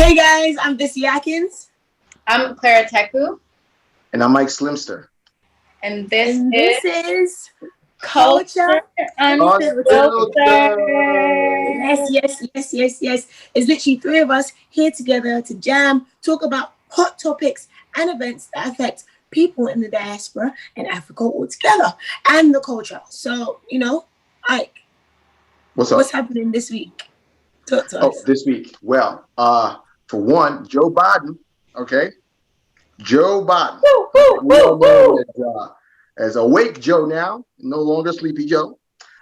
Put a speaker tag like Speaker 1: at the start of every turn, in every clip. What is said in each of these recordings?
Speaker 1: Hey guys, I'm Vissy Atkins.
Speaker 2: I'm Clara Teku.
Speaker 3: And I'm Mike Slimster.
Speaker 2: And this
Speaker 1: is
Speaker 2: Culture Unfiltered.
Speaker 1: Yes. It's literally three of us here together to jam, talk about hot topics and events that affect people in the diaspora and Africa altogether and the culture. So, Ike, what's happening this week? Talk to us.
Speaker 3: This week. Well, for one, Joe Biden, okay? Joe Biden. As awake Joe now, no longer sleepy Joe,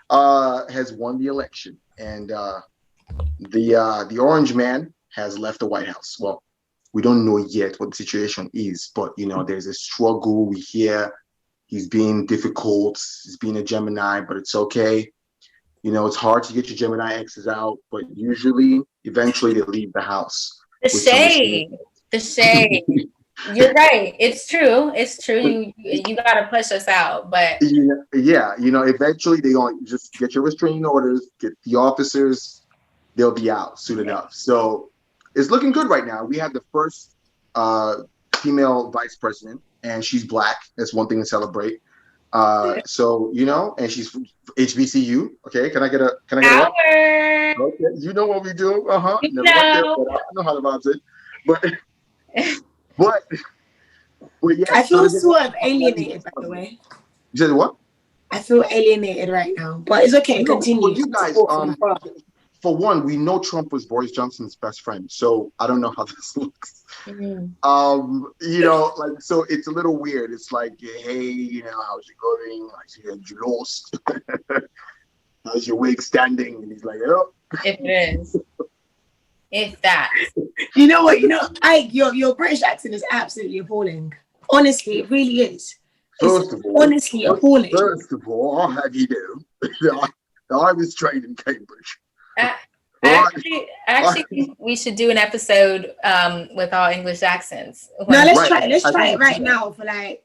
Speaker 3: has won the election. And the orange man has left the White House. Well, we don't know yet what the situation is, but, there's a struggle. We hear he's being difficult. He's being a Gemini, but it's okay. It's hard to get your Gemini exes out, but eventually they leave the house.
Speaker 2: The shade. You're right. It's true. You gotta push us out, but
Speaker 3: eventually they're going to just get your restraining orders, get the officers, they'll be out soon enough. So it's looking good right now. We have the first female vice president, and she's Black. That's one thing to celebrate. So and she's from HBCU. Okay, can I get a
Speaker 2: Power.
Speaker 3: Okay, you know what we do. Never went there, but I know how to bounce it. But yeah,
Speaker 1: I feel sort of alienated, by the way.
Speaker 3: You said what?
Speaker 1: I feel alienated right now, but it's okay. Continue.
Speaker 3: Well, you guys, for one, we know Trump was Boris Johnson's best friend, so I don't know how this looks.
Speaker 2: Mm-hmm.
Speaker 3: So it's a little weird. It's like, hey, how's it going? I see that you lost. How's your wig standing? And he's like, oh.
Speaker 2: It is. If that.
Speaker 1: You know what? Ike, your British accent is absolutely appalling. Honestly, it really is. First of all, appalling.
Speaker 3: First of all, I'll have you know I was trained in Cambridge.
Speaker 2: Actually, we should do an episode with all English accents.
Speaker 1: No, let's try it right now for
Speaker 2: today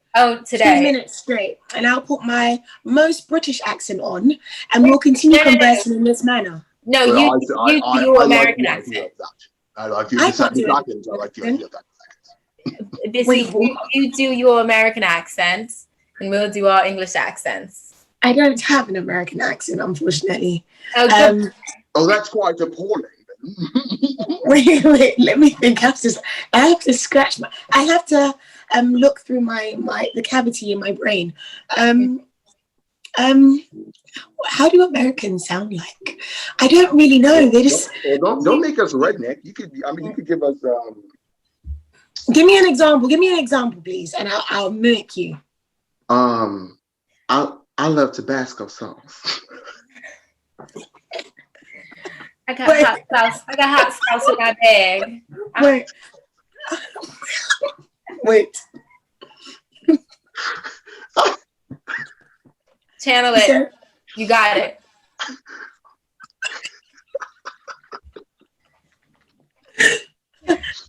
Speaker 1: 2 minutes straight, and I'll put my most British accent on, and we'll continue conversing in this manner.
Speaker 2: No, you do your American accent.
Speaker 3: I like you. I like you.
Speaker 2: You do your American accents, and we'll do our English accents.
Speaker 1: I don't have an American accent, unfortunately.
Speaker 3: That's quite appalling.
Speaker 1: wait, let me think. I have to scratch I have to look through the cavity in my brain. How do Americans sound like? I don't really know. They just
Speaker 3: don't make us redneck. You could give us
Speaker 1: Give me an example, please, and I'll mimic you.
Speaker 3: I love Tabasco sauce.
Speaker 2: I got hot sauce in my bag.
Speaker 1: Wait.
Speaker 2: Channel it. You got it.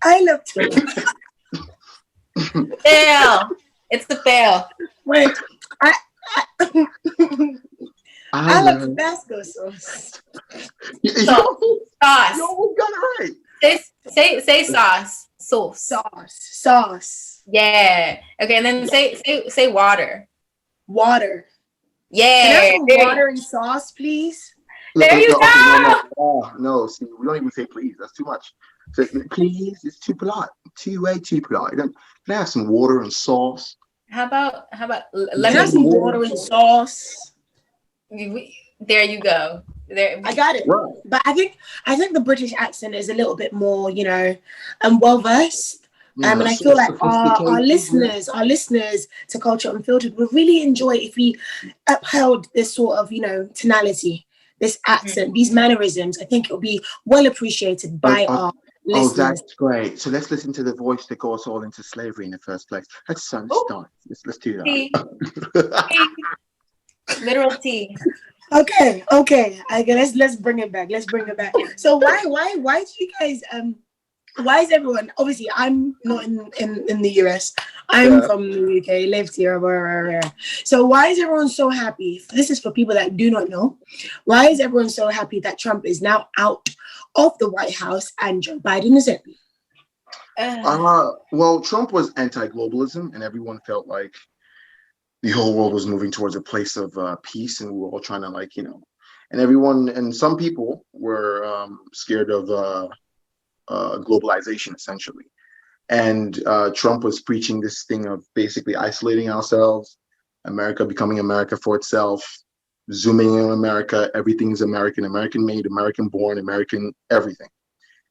Speaker 1: I love
Speaker 2: fail. It's a fail.
Speaker 1: Wait. I love Tabasco sauce.
Speaker 2: Sauce.
Speaker 3: You got it right.
Speaker 2: Say sauce.
Speaker 1: Sauce.
Speaker 2: Yeah. Okay, and then say water.
Speaker 1: Water.
Speaker 2: Yeah.
Speaker 1: Can I have water and sauce, please?
Speaker 2: There you go.
Speaker 3: No, see, we don't even say please. That's too much. So, please, it's too polite. Way too polite. Can I have some water and sauce?
Speaker 2: How about
Speaker 1: let me have some water and sauce?
Speaker 2: There you go. There,
Speaker 1: I got it.
Speaker 3: Right.
Speaker 1: But I think the British accent is a little bit more, well versed. And I feel like our listeners to Culture Unfiltered would really enjoy if we upheld this sort of, tonality, this accent, these mannerisms. I think it will be well appreciated by our listeners.
Speaker 3: Oh, that's great. So let's listen to the voice that got us all into slavery in the first place. Let's start. Let's do that.
Speaker 2: Literal tea.
Speaker 1: Okay. Let's bring it back. So why do you guys why is everyone, obviously I'm not in the US, I'm from the UK, lived here, so why is everyone so happy? This is for people that do not know. Why is everyone so happy that Trump is now out of the White House and Joe Biden is in?
Speaker 3: Well, Trump was anti-globalism, and everyone felt like the whole world was moving towards a place of peace, and we were all trying to and some people were scared of globalization, essentially. And Trump was preaching this thing of basically isolating ourselves, America becoming America for itself, zooming in on America, everything is American, American made, American born, American everything.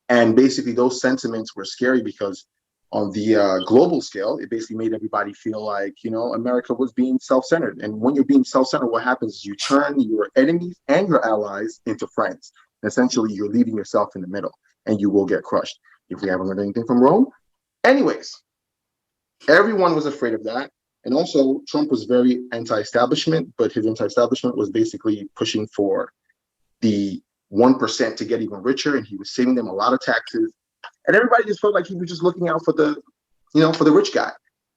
Speaker 3: And basically those sentiments were scary because on the global scale, it basically made everybody feel like, America was being self-centered. And when you're being self-centered, what happens is you turn your enemies and your allies into friends. And essentially, you're leaving yourself in the middle and you will get crushed. If we haven't learned anything from Rome. Anyways, everyone was afraid of that. And also, Trump was very anti-establishment, but his anti-establishment was basically pushing for the 1% to get even richer, and he was saving them a lot of taxes. And everybody just felt like he was just looking out for the rich guy.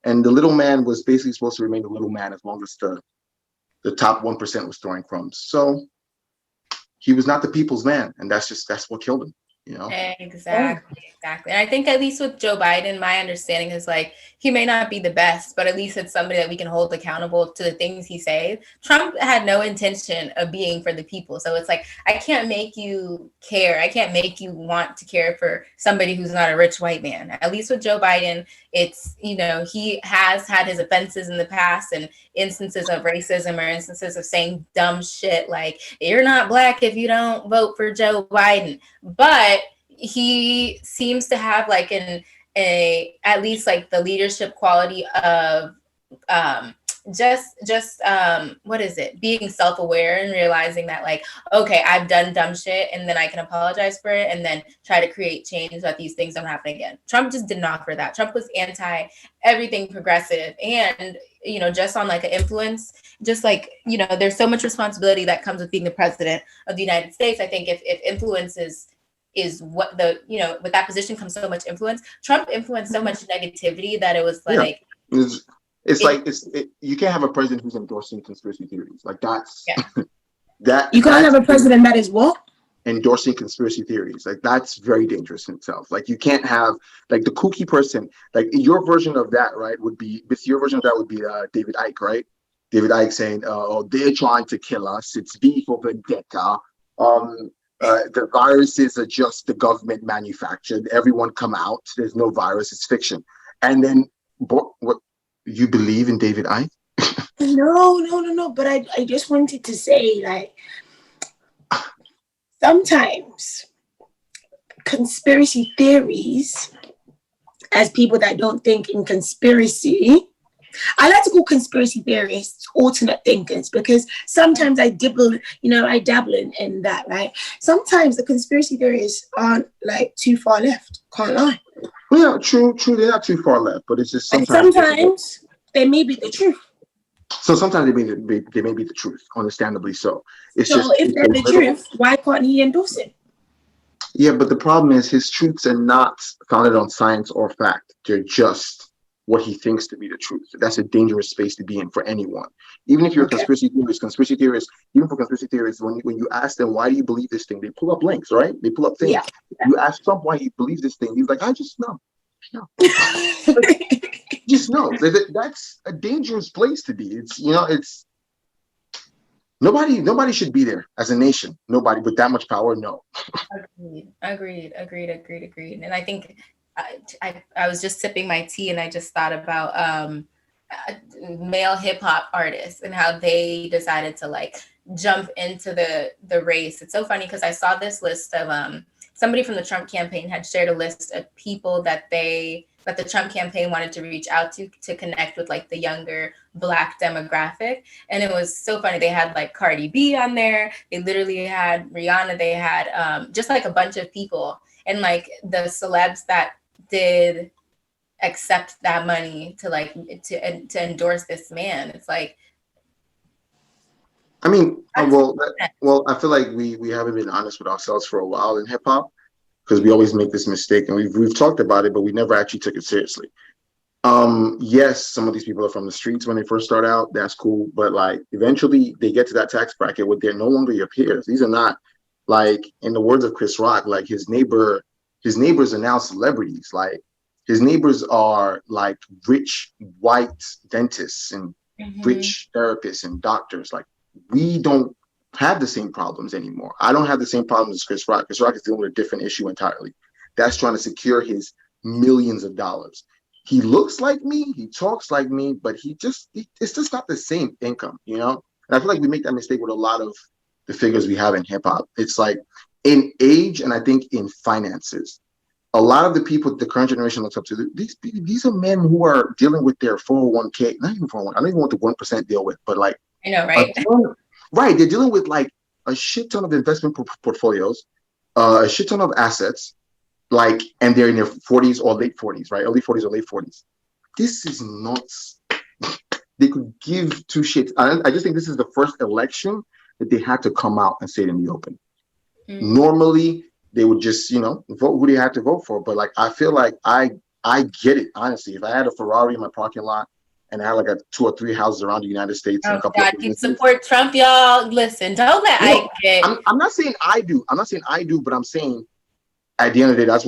Speaker 3: And the little man was basically supposed to remain the little man as long as the top 1% was throwing crumbs. So he was not the people's man, and that's what killed him.
Speaker 2: Exactly. And I think at least with Joe Biden, my understanding is like he may not be the best, but at least it's somebody that we can hold accountable to the things he says. Trump had no intention of being for the people. So it's like, I can't make you care. I can't make you want to care for somebody who's not a rich white man. At least with Joe Biden, it's, he has had his offenses in the past and instances of racism or instances of saying dumb shit like, you're not black if you don't vote for Joe Biden. But he seems to have like at least like the leadership quality of what is it, being self-aware and realizing that like, okay, I've done dumb shit and then I can apologize for it and then try to create change so that these things don't happen again. Trump just did not offer that. Trump was anti everything progressive, and just on like an influence, just like there's so much responsibility that comes with being the president of the United States. I think if influence is what with that position comes so much influence. Trump influenced so much negativity that it was like,
Speaker 3: you can't have a president who's endorsing conspiracy theories. Like that's
Speaker 1: you can't have a president that is what?
Speaker 3: Endorsing conspiracy theories. Like that's very dangerous in itself. Like you can't have like the kooky person. Like your version of that, right? Would be David Icke, right? David Icke saying, "Oh, they're trying to kill us. It's V for Vendetta. The viruses are just the government manufactured. Everyone come out. There's no virus. It's fiction." And then, what you believe in David Icke?
Speaker 1: No. But I just wanted to say, like, sometimes conspiracy theories, as people that don't think in conspiracy, I like to call conspiracy theorists alternate thinkers, because sometimes I dabble in that, right? Sometimes the conspiracy theories aren't like too far left, can't lie.
Speaker 3: Well, true, they're not too far left, but it's just
Speaker 1: sometimes they may be the truth.
Speaker 3: So sometimes they may be the truth, understandably so.
Speaker 1: If they're the truth, why can't he endorse it?
Speaker 3: Yeah, but the problem is his truths are not founded on science or fact. They're just what he thinks to be the truth. That's a dangerous space to be in for anyone. Even if you're a conspiracy theorist, even for conspiracy theorists, when you ask them, why do you believe this thing? They pull up links, right? They pull up things. Yeah. You ask Trump why he believes this thing. He's like, I just know. Just know. That's a dangerous place to be. It's nobody should be there as a nation. Nobody with that much power. No.
Speaker 2: Agreed. And I think I was just sipping my tea and I just thought about male hip hop artists and how they decided to like jump into the race. It's so funny because I saw this list of somebody from the Trump campaign had shared a list of people that the Trump campaign wanted to reach out to connect with like the younger Black demographic. And it was so funny. They had like Cardi B on there. They literally had Rihanna. They had just like a bunch of people. And like the celebs that did accept that money to endorse this man. It's like,
Speaker 3: I mean, I feel like we haven't been honest with ourselves for a while in hip hop, because we always make this mistake, and we've talked about it, but we never actually took it seriously. Yes, some of these people are from the streets when they first start out. That's cool, but like eventually they get to that tax bracket where they're no longer your peers. These are not, like, in the words of Chris Rock, like his neighbors are now celebrities. Like His neighbors are like rich white dentists and rich therapists and doctors. Like, we don't have the same problems anymore. I don't have the same problems as Chris Rock. Chris Rock is dealing with a different issue entirely. That's trying to secure his millions of dollars. He looks like me, he talks like me, but it's just not the same income, you know? And I feel like we make that mistake with a lot of the figures we have in hip hop. It's like in age, and I think in finances, a lot of the people the current generation looks up to, these are men who are dealing with their 401k, not even 401, I don't even want the 1% deal with, but like,
Speaker 2: I know, right?
Speaker 3: Right, they're dealing with like a shit ton of investment portfolios, a shit ton of assets, like, and they're in their 40s or late 40s, right? Early 40s or late 40s. This is nuts. They could give two shits. I just think this is the first election that they had to come out and say it in the open. Normally, they would just, you know, vote who they had to vote for. But like, I feel like I get it, honestly. If I had a Ferrari in my parking lot and I had like 2 or 3 houses around the United States and a couple of
Speaker 2: you support Trump, y'all. Listen, don't let Ike get.
Speaker 3: I'm not saying I do. I'm not saying I do, but I'm saying at the end of the day, that's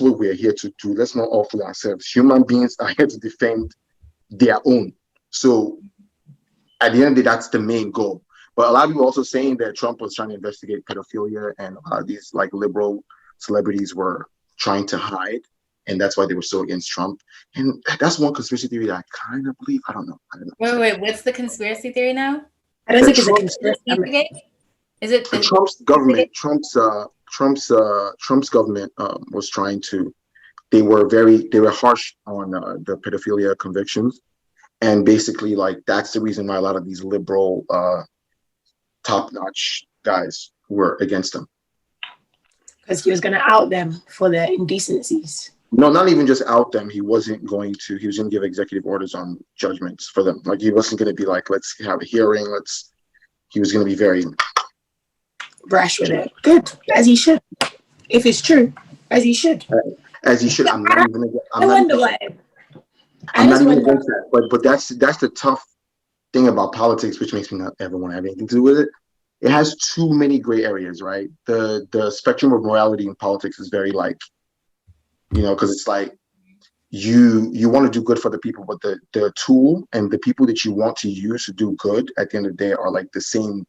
Speaker 3: what we're here to do. Let's not all fool ourselves. Human beings are here to defend their own. So at the end of the day, that's the main goal. But a lot of people also saying that Trump was trying to investigate pedophilia, and these like liberal celebrities were trying to hide, and that's why they were so against Trump. And that's one conspiracy theory that I kind of believe. I don't know.
Speaker 2: Wait, what's the conspiracy theory now?
Speaker 1: I don't think it's a conspiracy.
Speaker 2: Is it
Speaker 3: Trump's government? Trump's government was trying to. They were harsh on the pedophilia convictions, and basically, like, that's the reason why a lot of these liberal, top-notch guys were against him.
Speaker 1: Because he was going to out them for their indecencies.
Speaker 3: No, not even just out them. He was going to give executive orders on judgments for them. Like, he wasn't going to be like, let's have a hearing. He was going to be very
Speaker 1: brash with it. Good, as he should. If it's true, as he should.
Speaker 3: As he should. I'm not even against that. But that's the tough thing about politics, which makes me not ever want to have anything to do with it. It has too many gray areas, right? The spectrum of morality in politics is very, like, you know, because it's like you want to do good for the people, but the tool and the people that you want to use to do good at the end of the day are like the same.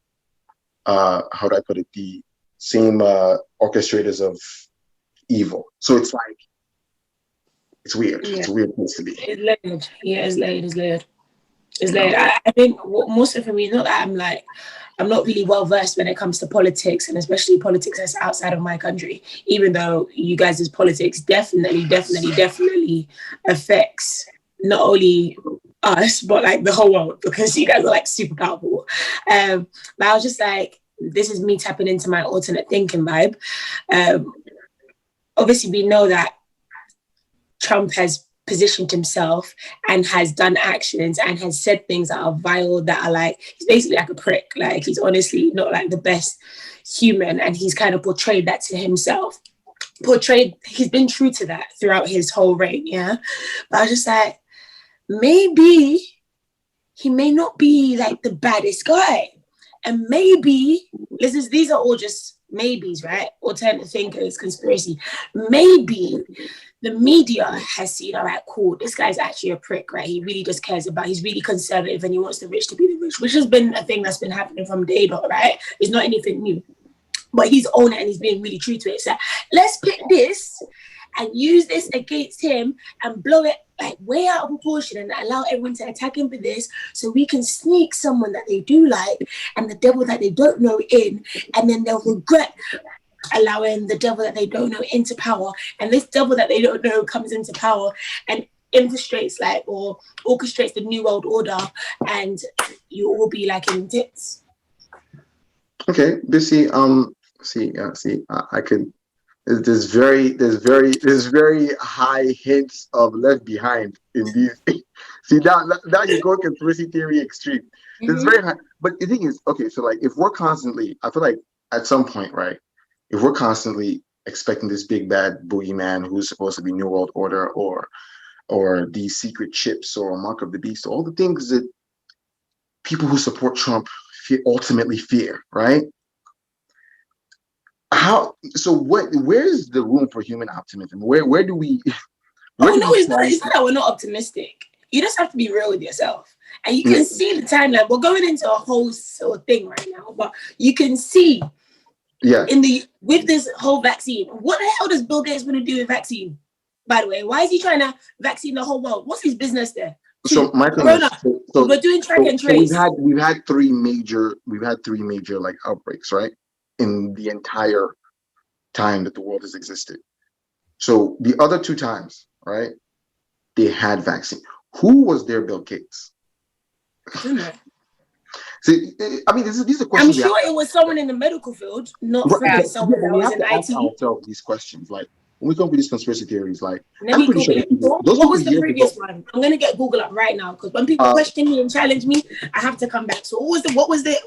Speaker 3: How do I put it? The same orchestrators of evil. So it's like, it's weird. Yeah. It's a weird place to be.
Speaker 1: It's layered. Yeah, it's layered. I think most of me, not that I'm not really well versed when it comes to politics, and especially politics that's outside of my country, even though you guys' politics definitely affects not only us, but like the whole world, because you guys are like super powerful. But I was just like, this is me tapping into my alternate thinking vibe. Obviously, we know that Trump has positioned himself and has done actions and has said things that are vile, that are like, he's basically like a prick. Like, he's honestly not like the best human, and he's kind of portrayed that to himself. He's been true to that throughout his whole reign, yeah? But I was just like, maybe he may not be like the baddest guy. And maybe, these are all just maybes, right? Alternative thinkers, conspiracy. Maybe the media has seen, all right, cool, this guy's actually a prick, right? He really just cares he's really conservative, and he wants the rich to be the rich, which has been a thing that's been happening from day dot, right? It's not anything new. But he's owned it, and he's being really true to it. So let's pick this and use this against him and blow it like way out of proportion and allow everyone to attack him for this, so we can sneak someone that they do like and the devil that they don't know in, and then they'll regret allowing the devil that they don't know into power. And this devil that they don't know comes into power and infiltrates or orchestrates the new world order, and you all be like in tits.
Speaker 3: Okay, Bissy, I could. There's very high hints of left behind in these. See, now you go conspiracy theory extreme. It's very high, but the thing is, okay, so like, if we're constantly, I feel like at some point, right, if we're constantly expecting this big bad boogeyman who's supposed to be New World Order or these secret chips or Mark of the Beast, all the things that people who support Trump ultimately fear, right? Where's the room for human optimism? Where do we
Speaker 1: Oh no, it's not. It's not that we're not optimistic. You just have to be real with yourself, and you can see the timeline. We're going into a whole sort of thing right now, but you can see, with this whole vaccine, what the hell does Bill Gates want to do with vaccine? By the way, why is he trying to vaccine the whole world? What's his business there?
Speaker 3: So my thing
Speaker 1: Corona.
Speaker 3: is,
Speaker 1: We're doing track and trace.
Speaker 3: We've had three major like outbreaks, right, in the entire time that the world has existed. So the other two times, right, they had vaccine. Who was their Bill Gates? See, I mean, these are questions.
Speaker 1: I'm sure it was someone in the medical field, not someone that was in IT.
Speaker 3: Ask ourselves these questions, like when we come to these conspiracy theories, like
Speaker 1: I'm pretty sure what was the previous one? I'm gonna get Google up right now, because when people question me and challenge me, I have to come back. So what was the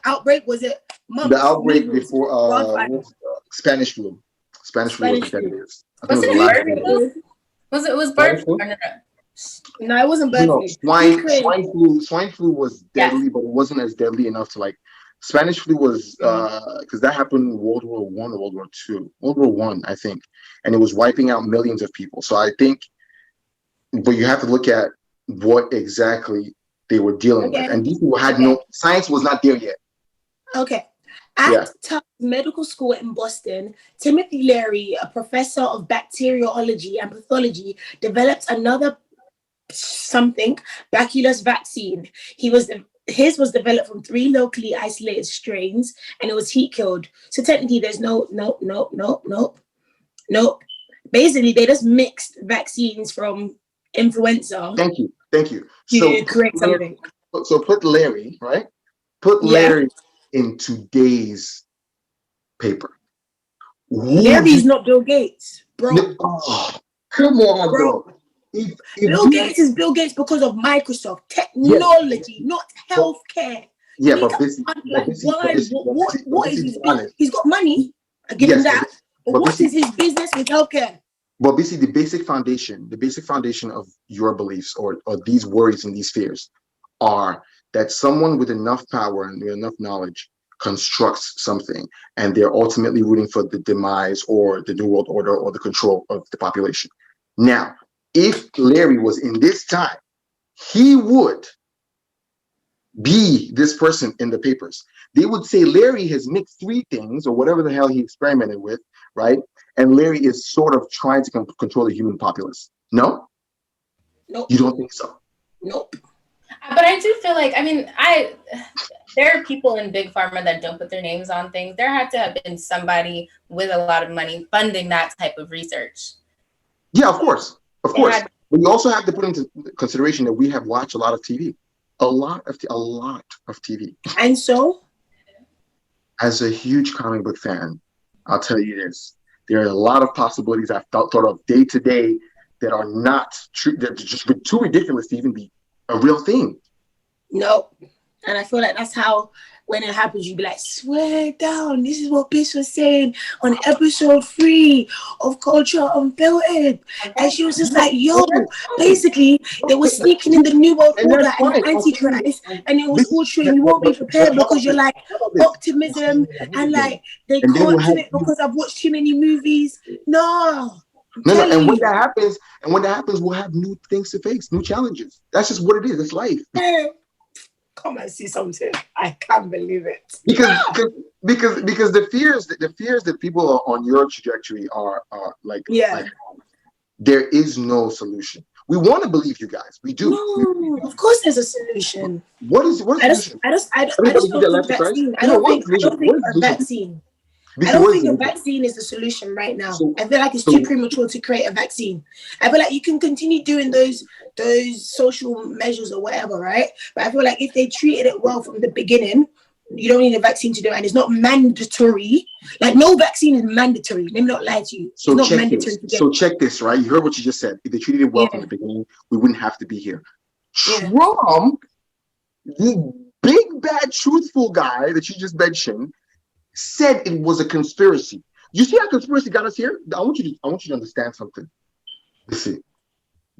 Speaker 1: outbreak? Was it
Speaker 3: the outbreak before Spanish flu? Spanish flu was the deadliest.
Speaker 2: Was it bird flu?
Speaker 1: No, it wasn't bird flu.
Speaker 3: Swine flu was deadly, but it wasn't as deadly enough to like. Spanish flu was because that happened in World War I or World War II. World War I think, and it was wiping out millions of people. So I think, but you have to look at what exactly they were dealing with, and these people had no science was not there yet.
Speaker 1: Okay. At Tufts Medical School in Boston, Timothy Leary, a professor of bacteriology and pathology, developed another baculus vaccine. His was developed from 3 locally isolated strains, and it was heat killed. So technically, there's nope. Basically, they just mixed vaccines from influenza.
Speaker 3: Thank you.
Speaker 1: So create something.
Speaker 3: So put Larry, right? Put Larry in today's paper.
Speaker 1: Larry's not Bill Gates, bro.
Speaker 3: Come on, bro. If
Speaker 1: Bill Gates is Bill Gates because of Microsoft technology, not healthcare.
Speaker 3: Yeah, but
Speaker 1: what is his business? He's got money. I give him that. But what is his business with healthcare?
Speaker 3: But basically, the basic foundation of your beliefs or these worries and these fears are that someone with enough power and enough knowledge constructs something, and they're ultimately rooting for the demise or the New World Order or the control of the population. Now, if Larry was in this time, he would be this person in the papers. They would say Larry has mixed 3 things or whatever the hell he experimented with, right? And Larry is sort of trying to control the human populace. No?
Speaker 1: Nope.
Speaker 3: You don't think so?
Speaker 1: Nope.
Speaker 2: But I do feel like, there are people in Big Pharma that don't put their names on things. There had to have been somebody with a lot of money funding that type of research.
Speaker 3: Yeah, of course. But you also have to put into consideration that we have watched a lot of TV. A lot of TV.
Speaker 1: And so?
Speaker 3: As a huge comic book fan, I'll tell you this. There are a lot of possibilities I've thought of day to day that are not true, that just too ridiculous to even be a real thing.
Speaker 1: Nope. And I feel like that's how, when it happens, you be like, swear down. This is what Bish was saying on episode 3 of Culture Unfiltered. And she was just like, yo, basically, they were sneaking in the New World Order and the Antichrist. And it was all true. And you won't be prepared because you're like, optimism. And like, they can't do it because I've watched too many movies. No.
Speaker 3: And when that happens, we'll have new things to face, new challenges. That's just what it is. It's life.
Speaker 1: Come and see something. I can't believe it.
Speaker 3: Because the fears that people are on your trajectory are like there is no solution. We want to believe you guys. We do.
Speaker 1: No, of course there's a solution.
Speaker 3: What is the solution?
Speaker 1: I just don't think vaccine. I don't think a vaccine. I don't think a vaccine is the solution right now. I feel like it's too premature to create a vaccine. I feel like you can continue doing those social measures or whatever, right? But I feel like if they treated it well from the beginning, you don't need a vaccine to do it, and it's not mandatory. Like, no vaccine is mandatory. Let me not lie to you.
Speaker 3: So check this, right? You heard what you just said. If they treated it well from the beginning, we wouldn't have to be here. Trump, the big bad truthful guy that you just mentioned, said it was a conspiracy. You see how conspiracy got us here? I want you to understand something. Listen,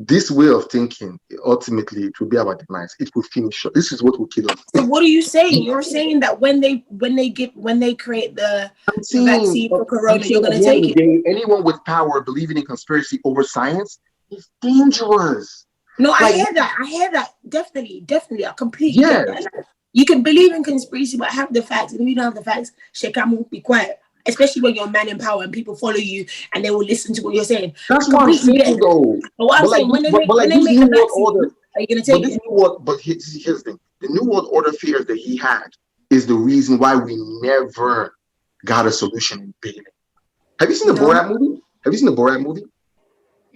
Speaker 3: this way of thinking, ultimately, it will be our demise. It will finish us. This is what will kill us.
Speaker 1: So what are you saying? You're saying that when they create the vaccine for corona, you're going to take it?
Speaker 3: Anyone with power believing in conspiracy over science is dangerous.
Speaker 1: No, I hear that. Definitely. I completely get that. You can believe in conspiracy, but have the facts. And if you don't have the facts, Shekamu, be quiet. Especially when you're a man in power and people follow you and they will listen to what you're saying.
Speaker 3: That's what I'm saying, though.
Speaker 1: But what I'm saying, when they make the vaccine, are you going to take it?
Speaker 3: But here's the thing. The New World Order fears that he had is the reason why we never got a solution in Bailey. Have you seen the Borat movie?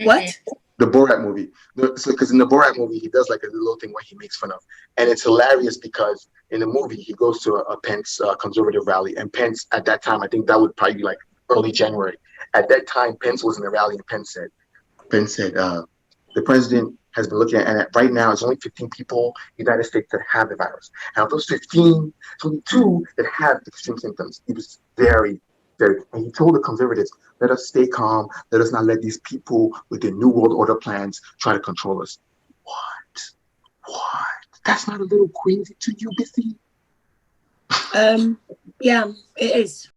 Speaker 1: What?
Speaker 3: The Borat movie. Because in the Borat movie, he does like a little thing where he makes fun of. And it's hilarious because in the movie, he goes to a Pence conservative rally. And Pence, at that time, I think that would probably be like early January. At that time, Pence was in the rally and Pence said, the president has been looking at, and right now, it's only 15 people in the United States that have the virus. And of those 15, it's only 2 that have extreme symptoms. He was very, and he told the conservatives, let us stay calm. Let us not let these people with their New World Order plans try to control us. What? That's not a little crazy to you, Bissy?
Speaker 1: Yeah, it is.